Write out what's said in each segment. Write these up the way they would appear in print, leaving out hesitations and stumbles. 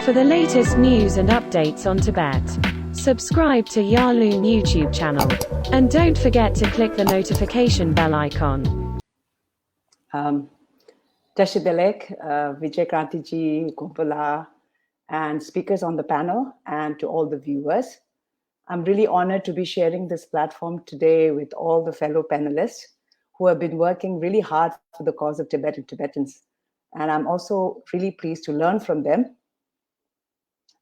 For the latest news and updates on Tibet, subscribe to Yarloon YouTube channel. And don't forget to click the notification bell icon. Tashidelek, Vijay Krantiji, Gopala, and speakers on the panel, and to all the viewers. I'm really honored to be sharing this platform today with all the fellow panelists who have been working really hard for the cause of Tibet and Tibetans. And I'm also really pleased to learn from them.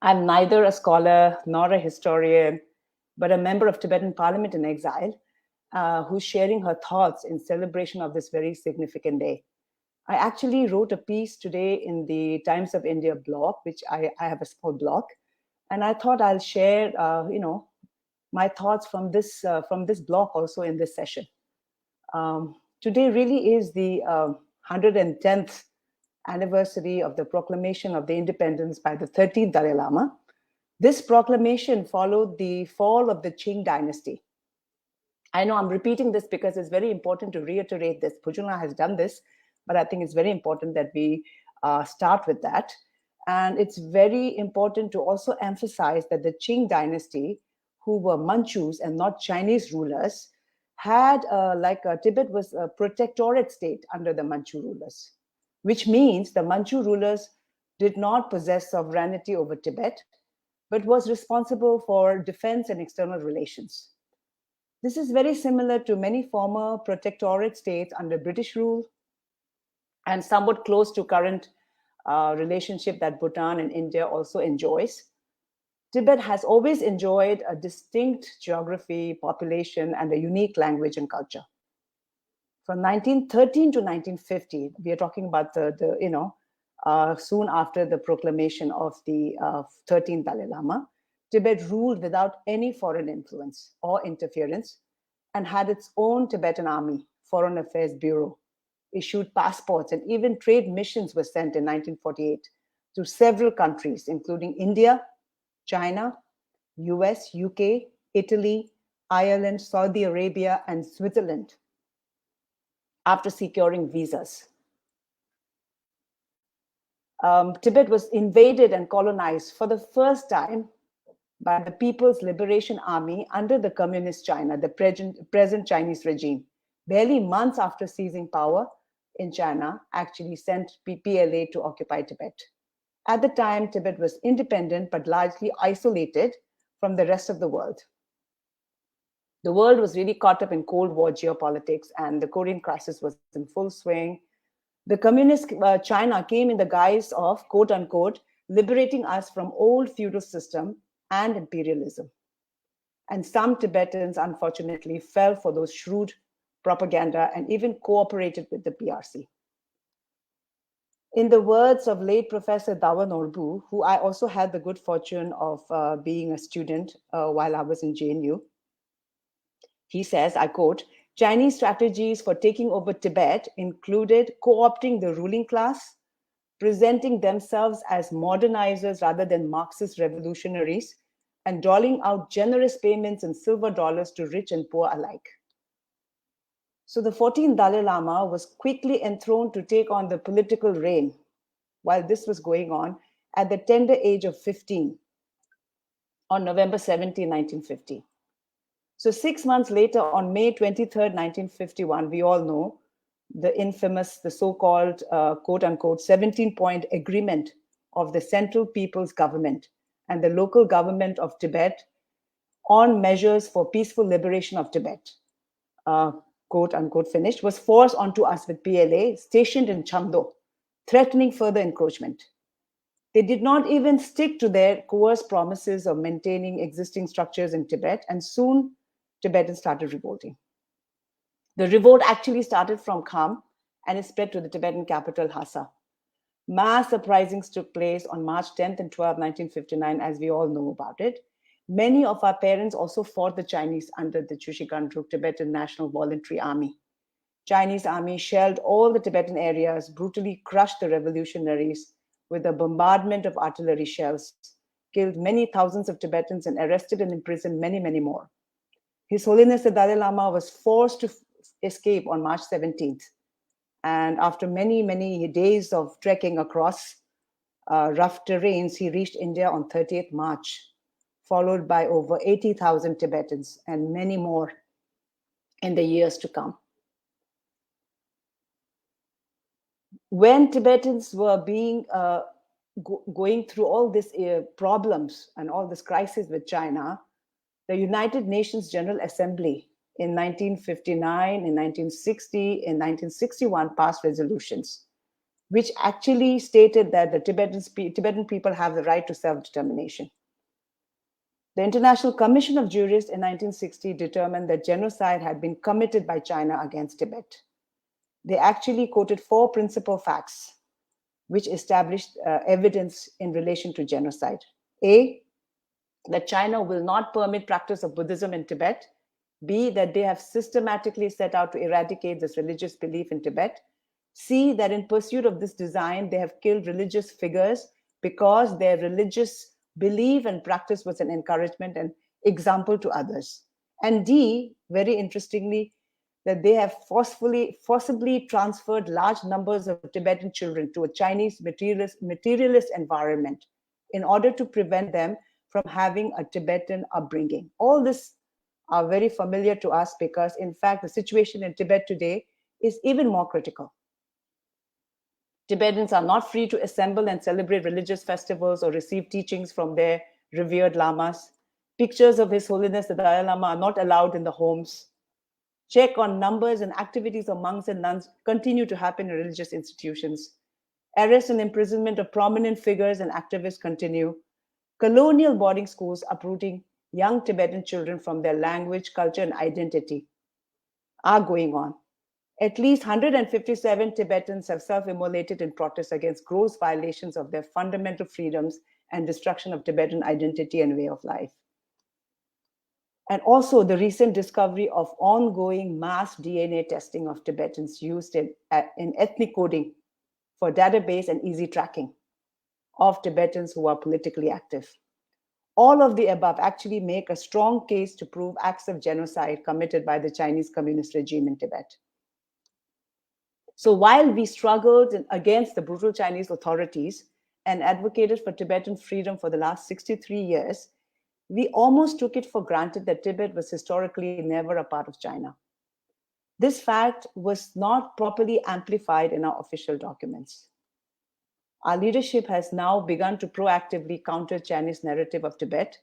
I'm neither a scholar nor a historian, but a member of Tibetan Parliament in exile, who's sharing her thoughts in celebration of this very significant day. I actually wrote a piece today in the Times of India blog, which I have a small blog, and I thought I'll share, my thoughts from this blog also in this session. Today really is the 110th anniversary of the proclamation of the independence by the 13th Dalai Lama. This proclamation followed the fall of the Qing dynasty. I know I'm repeating this because it's very important to reiterate this. Pujula has done this, but I think it's very important that we start with that. And it's very important to also emphasize that the Qing dynasty, who were Manchus and not Chinese rulers, had Tibet was a protectorate state under the Manchu rulers, which means the Manchu rulers did not possess sovereignty over Tibet, but was responsible for defense and external relations. This is very similar to many former protectorate states under British rule, and somewhat close to current relationship that Bhutan and India also enjoys. Tibet has always enjoyed a distinct geography, population, and a unique language and culture. From 1913 to 1950, we are talking about soon after the proclamation of the 13th Dalai Lama, Tibet ruled without any foreign influence or interference and had its own Tibetan Army, Foreign Affairs Bureau, issued passports, and even trade missions were sent in 1948 to several countries, including India, China, US, UK, Italy, Ireland, Saudi Arabia, and Switzerland, after securing visas. Tibet was invaded and colonized for the first time by the People's Liberation Army under the Communist China, the present Chinese regime. Barely months after seizing power in China, actually sent PLA to occupy Tibet. At the time, Tibet was independent but largely isolated from the rest of the world. The world was really caught up in Cold War geopolitics, and the Korean crisis was in full swing. The communist China came in the guise of, quote unquote, liberating us from old feudal system and imperialism. And some Tibetans, unfortunately, fell for those shrewd propaganda and even cooperated with the PRC. In the words of late Professor Dawa Norbu, who I also had the good fortune of being a student while I was in JNU, he says, I quote, Chinese strategies for taking over Tibet included co-opting the ruling class, presenting themselves as modernizers rather than Marxist revolutionaries, and doling out generous payments in silver dollars to rich and poor alike. So the 14th Dalai Lama was quickly enthroned to take on the political reign while this was going on at the tender age of 15 on November 17, 1950. So 6 months later, on May 23rd, 1951, we all know the infamous, the so-called, quote unquote, 17-point agreement of the Central People's Government and the local government of Tibet on measures for peaceful liberation of Tibet, quote unquote, finished, was forced onto us with PLA stationed in Chamdo, threatening further encroachment. They did not even stick to their coerced promises of maintaining existing structures in Tibet, and soon Tibetans started revolting. The revolt actually started from Kham and it spread to the Tibetan capital, Lhasa. Mass uprisings took place on March 10th and 12th, 1959, as we all know about it. Many of our parents also fought the Chinese under the Chushigandruk Tibetan National Voluntary Army. Chinese army shelled all the Tibetan areas, brutally crushed the revolutionaries with a bombardment of artillery shells, killed many thousands of Tibetans, and arrested and imprisoned many, many more. His Holiness the Dalai Lama was forced to escape on March 17th. And after many, many days of trekking across, rough terrains, he reached India on 30th March, followed by over 80,000 Tibetans and many more in the years to come. When Tibetans were going through all these problems and all this crisis with China, the United Nations General Assembly in 1959, in 1960, in 1961 passed resolutions which actually stated that the Tibetan people have the right to self-determination. The International Commission of Jurists in 1960 determined that genocide had been committed by China against Tibet. They actually quoted 4 principal facts which established evidence in relation to genocide. A, that China will not permit practice of Buddhism in Tibet. B, that they have systematically set out to eradicate this religious belief in Tibet. C, that in pursuit of this design, they have killed religious figures because their religious belief and practice was an encouragement and example to others. And D, very interestingly, that they have forcibly transferred large numbers of Tibetan children to a Chinese materialist environment in order to prevent them from having a Tibetan upbringing. All this are very familiar to us because, in fact, the situation in Tibet today is even more critical. Tibetans are not free to assemble and celebrate religious festivals or receive teachings from their revered lamas. Pictures of His Holiness the Dalai Lama are not allowed in the homes. Check on numbers and activities of monks and nuns continue to happen in religious institutions. Arrest and imprisonment of prominent figures and activists continue. Colonial boarding schools uprooting young Tibetan children from their language, culture, and identity are going on. At least 157 Tibetans have self-immolated in protest against gross violations of their fundamental freedoms and destruction of Tibetan identity and way of life. And also the recent discovery of ongoing mass DNA testing of Tibetans used in ethnic coding for database and easy tracking of Tibetans who are politically active. All of the above actually make a strong case to prove acts of genocide committed by the Chinese communist regime in Tibet. So while we struggled against the brutal Chinese authorities and advocated for Tibetan freedom for the last 63 years, we almost took it for granted that Tibet was historically never a part of China. This fact was not properly amplified in our official documents. Our leadership has now begun to proactively counter Chinese narrative of Tibet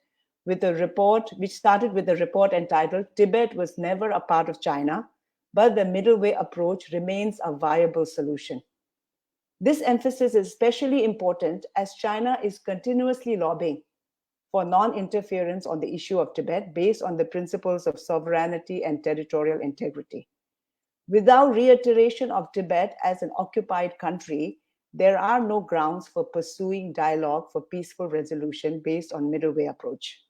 with a report which started with a report entitled "Tibet was never a part of China, but the middle way approach remains a viable solution." This emphasis is especially important as China is continuously lobbying for non-interference on the issue of Tibet based on the principles of sovereignty and territorial integrity. Without reiteration of Tibet as an occupied country, there are no grounds for pursuing dialogue for peaceful resolution based on middle way approach.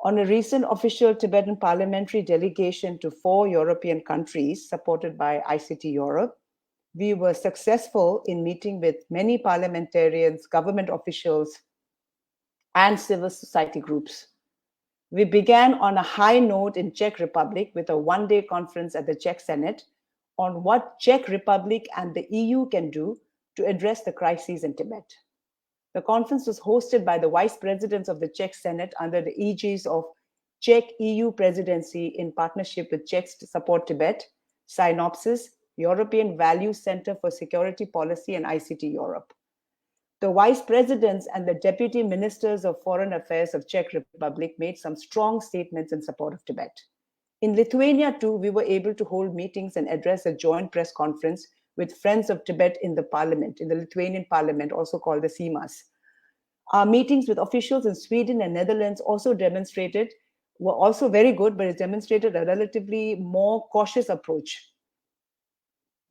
On a recent official Tibetan parliamentary delegation to 4 European countries supported by ICT Europe, we were successful in meeting with many parliamentarians, government officials, and civil society groups. We began on a high note in Czech Republic with a one-day conference at the Czech Senate on what Czech Republic and the EU can do to address the crises in Tibet. The conference was hosted by the vice presidents of the Czech Senate under the aegis of Czech EU presidency in partnership with Czech Support Tibet, Synopsis, European Values Center for Security Policy, and ICT Europe. The vice presidents and the deputy ministers of foreign affairs of Czech Republic made some strong statements in support of Tibet. In Lithuania, too, we were able to hold meetings and address a joint press conference with Friends of Tibet in the parliament, in the Lithuanian parliament, also called the Seimas. Our meetings with officials in Sweden and Netherlands were also very good, but it demonstrated a relatively more cautious approach.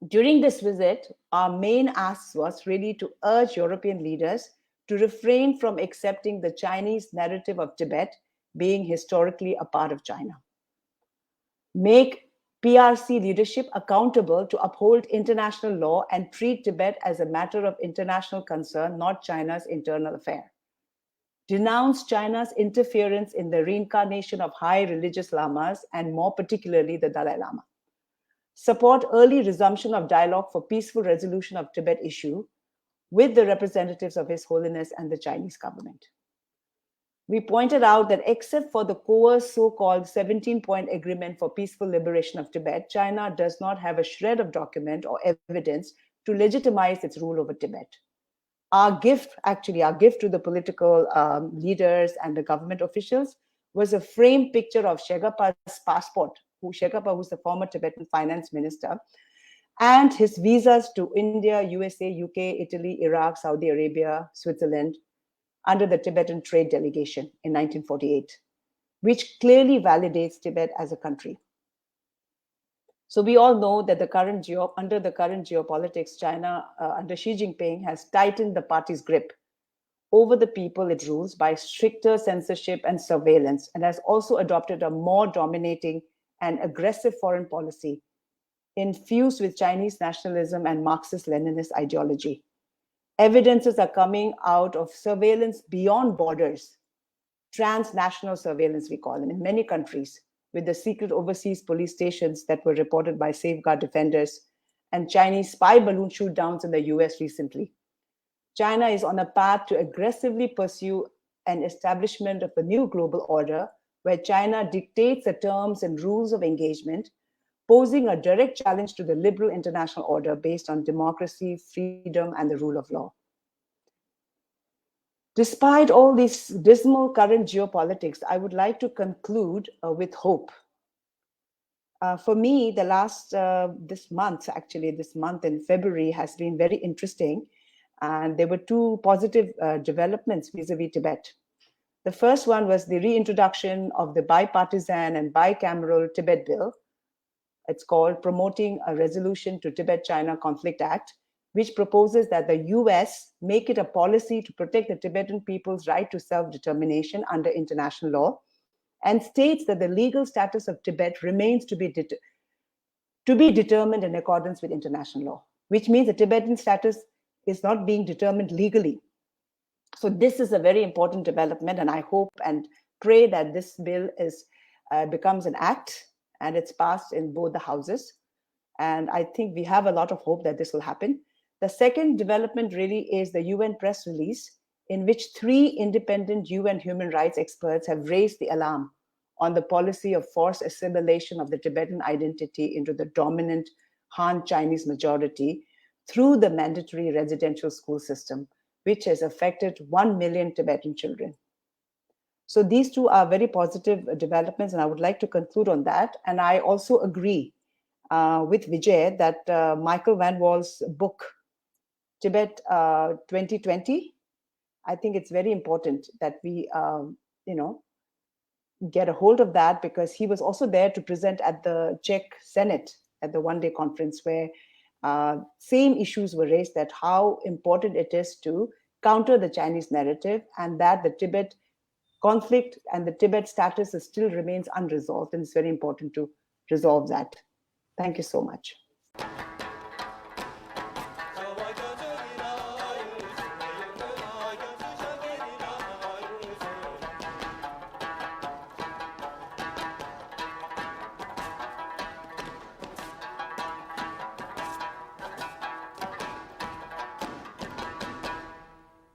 During this visit, our main ask was really to urge European leaders to refrain from accepting the Chinese narrative of Tibet being historically a part of China. Make PRC leadership accountable to uphold international law and treat Tibet as a matter of international concern, not China's internal affair. Denounce China's interference in the reincarnation of high religious lamas, and more particularly the Dalai Lama. Support early resumption of dialogue for peaceful resolution of Tibet issue, with the representatives of His Holiness and the Chinese government. We pointed out that except for the coerced so-called 17-point agreement for peaceful liberation of Tibet, China does not have a shred of document or evidence to legitimize its rule over Tibet. Our gift to the political leaders and the government officials was a framed picture of Shegapa's passport, Shegapa, who's the former Tibetan finance minister, and his visas to India, USA, UK, Italy, Iraq, Saudi Arabia, Switzerland, under the Tibetan Trade Delegation in 1948, which clearly validates Tibet as a country. So we all know that under the current geopolitics, China, under Xi Jinping, has tightened the party's grip over the people it rules by stricter censorship and surveillance, and has also adopted a more dominating and aggressive foreign policy infused with Chinese nationalism and Marxist-Leninist ideology. Evidences are coming out of surveillance beyond borders, transnational surveillance, we call them, in many countries, with the secret overseas police stations that were reported by Safeguard Defenders and Chinese spy balloon shoot-downs in the US recently. China is on a path to aggressively pursue an establishment of a new global order where China dictates the terms and rules of engagement, posing a direct challenge to the liberal international order based on democracy, freedom, and the rule of law. Despite all these dismal current geopolitics, I would like to conclude with hope. For me, this month in February has been very interesting. And there were two positive developments vis-a-vis Tibet. The first one was the reintroduction of the bipartisan and bicameral Tibet bill. It's called Promoting a Resolution to Tibet-China Conflict Act, which proposes that the US make it a policy to protect the Tibetan people's right to self-determination under international law, and states that the legal status of Tibet remains to be determined in accordance with international law, which means the Tibetan status is not being determined legally. So this is a very important development, and I hope and pray that this bill becomes an act and it's passed in both the houses. And I think we have a lot of hope that this will happen. The second development really is the UN press release, in which 3 independent UN human rights experts have raised the alarm on the policy of forced assimilation of the Tibetan identity into the dominant Han Chinese majority through the mandatory residential school system, which has affected 1 million Tibetan children. So these two are very positive developments, and I would like to conclude on that. And I also agree with Vijay that Michael Van Wall's book, Tibet 2020, I think it's very important that we, get a hold of that, because he was also there to present at the Czech Senate at the one-day conference where same issues were raised, that how important it is to counter the Chinese narrative, and that the Tibet conflict and the Tibet status still remains unresolved, and it's very important to resolve that. Thank you so much.